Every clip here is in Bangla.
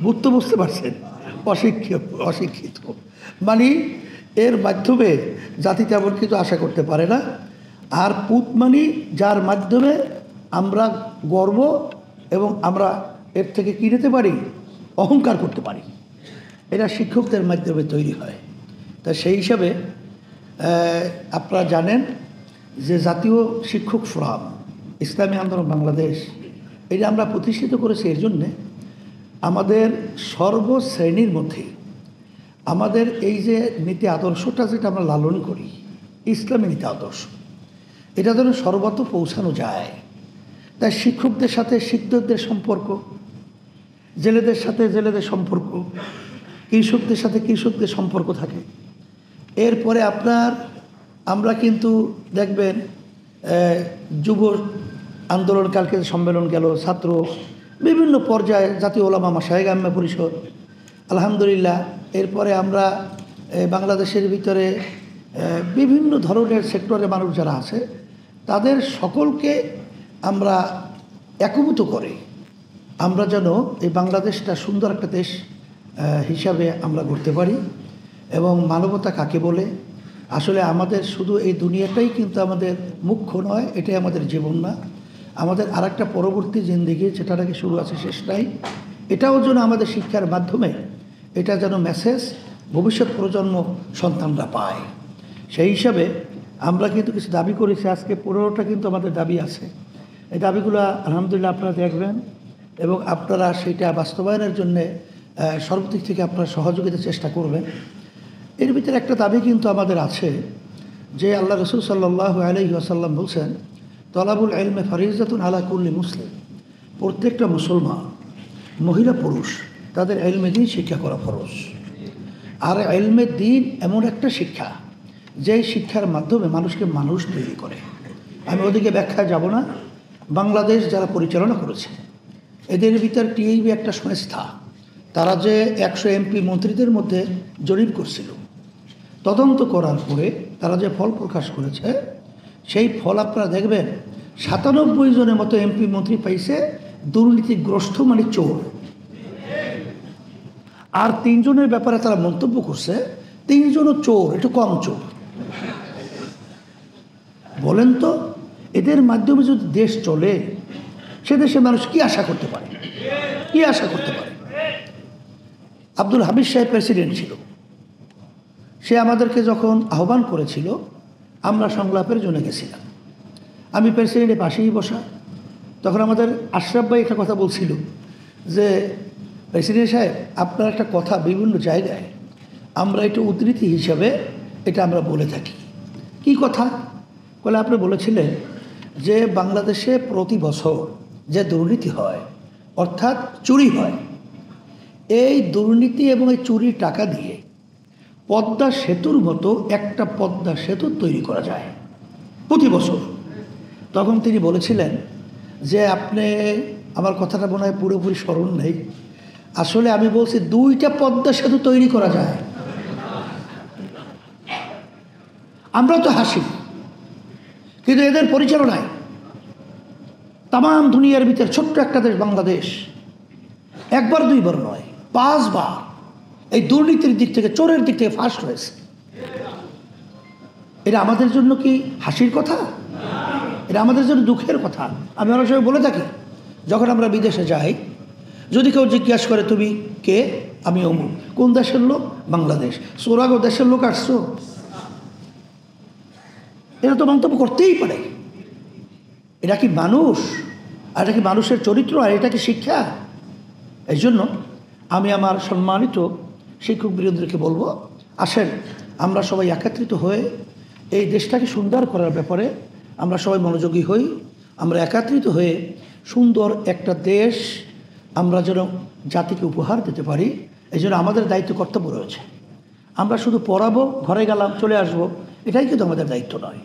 বুঝতে বুঝতে পারছেন, অশিক্ষিত মানে এর মাধ্যমে জাতি তেমন কিছু আশা করতে পারে না। আর পুত মানে যার মাধ্যমে আমরা গর্ব এবং আমরা এর থেকে কী নিতে পারি, অহংকার করতে পারি। এটা শিক্ষকদের মাধ্যমে তৈরি হয়। তা সেই হিসাবে আপনারা জানেন যে জাতীয় শিক্ষক ফোরাম ইসলামী আন্দোলন বাংলাদেশ, এটা আমরা প্রতিষ্ঠিত করেছি এর জন্যে আমাদের সর্বশ্রেণীর মধ্যে আমাদের এই যে নীতি আদর্শটা যেটা আমরা লালন করি, ইসলামী নীতি আদর্শ, এটা যেন সর্বত্র পৌঁছানো যায়। তাই শিক্ষকদের সাথে শিক্ষকদের সম্পর্ক, জেলেদের সাথে জেলেদের সম্পর্ক, কৃষকদের সাথে কৃষকদের সম্পর্ক থাকে। এরপরে আমরা কিন্তু দেখবেন যুব আন্দোলনকালকে সম্মেলন গেল, ছাত্র বিভিন্ন পর্যায়ে, জাতীয় ওলামা মাশায়েখ আম্মা পরিষদ, আলহামদুলিল্লাহ। এরপরে আমরা বাংলাদেশের ভিতরে বিভিন্ন ধরনের সেক্টরে মানুষ যারা আছে তাদের সকলকে আমরা একীভূত করে আমরা যেন এই বাংলাদেশটা সুন্দর একটা দেশ হিসাবে আমরা করতে পারি। এবং মানবতা কাকে বলে, আসলে আমাদের শুধু এই দুনিয়াটাই কিন্তু আমাদের মুখ্য নয়, এটাই আমাদের জীবন না, আমাদের আরেকটা পরবর্তী জিন্দেগি যেটা নাকি শুরু আছে শেষ নাই, এটাও যেন আমাদের শিক্ষার মাধ্যমে এটা যেন মেসেজ ভবিষ্যৎ প্রজন্ম সন্তানরা পায়। সেই হিসাবে আমরা কিন্তু কিছু দাবি করেছি, আজকে 15টা কিন্তু আমাদের দাবি আছে। এই দাবিগুলো আলহামদুলিল্লাহ আপনারা দেখবেন এবং আপনারা সেটা বাস্তবায়নের জন্যে সর্বদিক থেকে আপনারা সহযোগিতার চেষ্টা করবেন। এর ভিতরে একটা দাবি কিন্তু আমাদের আছে যে আল্লাহ রসুল সাল্লাল্লাহু আলাইহি ওয়াসাল্লাম বলছেন, তলাবুল ইলমে ফারিজাতুন আলা কুল্লি মুসলিম, প্রত্যেকটা মুসলমান মহিলা পুরুষ তাদের ইলমে দ্বীন শিক্ষা করা ফরজ। আর ইলমে দ্বীন এমন একটা শিক্ষা যেই শিক্ষার মাধ্যমে মানুষকে মানুষ তৈরি করে। আমি ওদিকে ব্যাখ্যায় যাব না। বাংলাদেশ যারা পরিচালনা করেছে এদের ভিতর টিআইবি একটা সংস্থা, তারা যে 100 এমপি মন্ত্রীদের মধ্যে জরিপ করছিল, তদন্ত করার পরে তারা যে ফল প্রকাশ করেছে সেই ফল আপনারা দেখবেন 97 জনের মতো এমপি মন্ত্রী পাইছে দুর্নীতিগ্রস্ত, মানে চোর। আর 3 জনের ব্যাপারে তারা মন্তব্য করছে 3 জনও চোর, একটু কম চোর। বলেন তো, এদের মাধ্যমে যদি দেশ চলে সে দেশে মানুষ কি আশা করতে পারে, কি আশা করতে পারে? আব্দুল হামিদ সাহেব প্রেসিডেন্ট ছিল, সে আমাদেরকে যখন আহ্বান করেছিল আমরা সংলাপের জন্য গেছিলাম। আমি প্রেসিডেন্টের পাশেই বসা, তখন আমাদের আশরাফ ভাই একটা কথা বলছিল যে প্রেসিডেন্ট সাহেব আপনার একটা কথা বিভিন্ন জায়গায় আমরা একটু উদ্ধৃতি হিসাবে এটা আমরা বলে থাকি। কি কথা বলে? আপনি বলেছিলেন যে বাংলাদেশে প্রতি বছর যে দুর্নীতি হয়, অর্থাৎ চুরি হয়, এই দুর্নীতি এবং এই চুরির টাকা দিয়ে পদ্মা সেতুর মতো একটা পদ্মা সেতু তৈরি করা যায় প্রতি বছর। তখন তিনি বলেছিলেন যে আপনি, আমার কথাটা মনে হয় পুরোপুরি স্মরণ নেই, আসলে আমি বলছি 2টা পদ্মা সেতু তৈরি করা যায়। আমরা তো হাসি, কিন্তু এদের পরিচালনায় তাম দুনিয়ার ভিতরে ছোট্ট একটা দেশ বাংলাদেশ 1বার 2বার নয় 5 বার এই দুর্নীতির দিক থেকে, চোরের দিক থেকে ফার্স্ট হয়েছে। এটা আমাদের জন্য কি হাসির কথা? এটা আমাদের জন্য দুঃখের কথা। আমি অনেক সময় বলে থাকি, যখন আমরা বিদেশে যাই, যদি কেউ জিজ্ঞাসা করে তুমি কে, আমি অমুক। কোন দেশের লোক? বাংলাদেশ। সোরাগো দেশের লোক আসছো? এটা তো মন্তব্য করতেই পারে। এটা কি মানুষ? আর এটা কি মানুষের চরিত্র? আর এটা কি শিক্ষা? এই জন্য আমি আমার সম্মানিত শিক্ষক বৃন্দদেরকে বলবো, আসেন আমরা সবাই একত্রিত হয়ে এই দেশটাকে সুন্দর করার ব্যাপারে আমরা সবাই মনোযোগী হই। আমরা একত্রিত হয়ে সুন্দর একটা দেশ আমরা যেন জাতিকে উপহার দিতে পারি, এই জন্য আমাদের দায়িত্ব কর্তব্য রয়েছে। আমরা শুধু পড়াবো, ঘরে গেলাম, চলে আসবো, এটাই কিন্তু আমাদের দায়িত্ব নয়।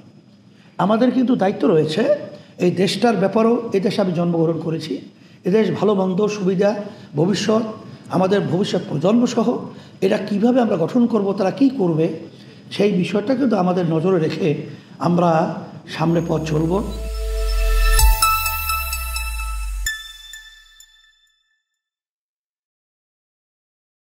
আমাদের কিন্তু দায়িত্ব রয়েছে এই দেশটার ব্যাপারেও। এই দেশে আমি জন্মগ্রহণ করেছি, এদেশ ভালো মন্দ সুবিধা ভবিষ্যৎ, আমাদের ভবিষ্যৎ প্রজন্মসহ এরা কিভাবে আমরা গঠন করব, তারা কি করবে, সেই বিষয়টা কিন্তু আমাদের নজরে রেখে আমরা সামনে পথ চলব।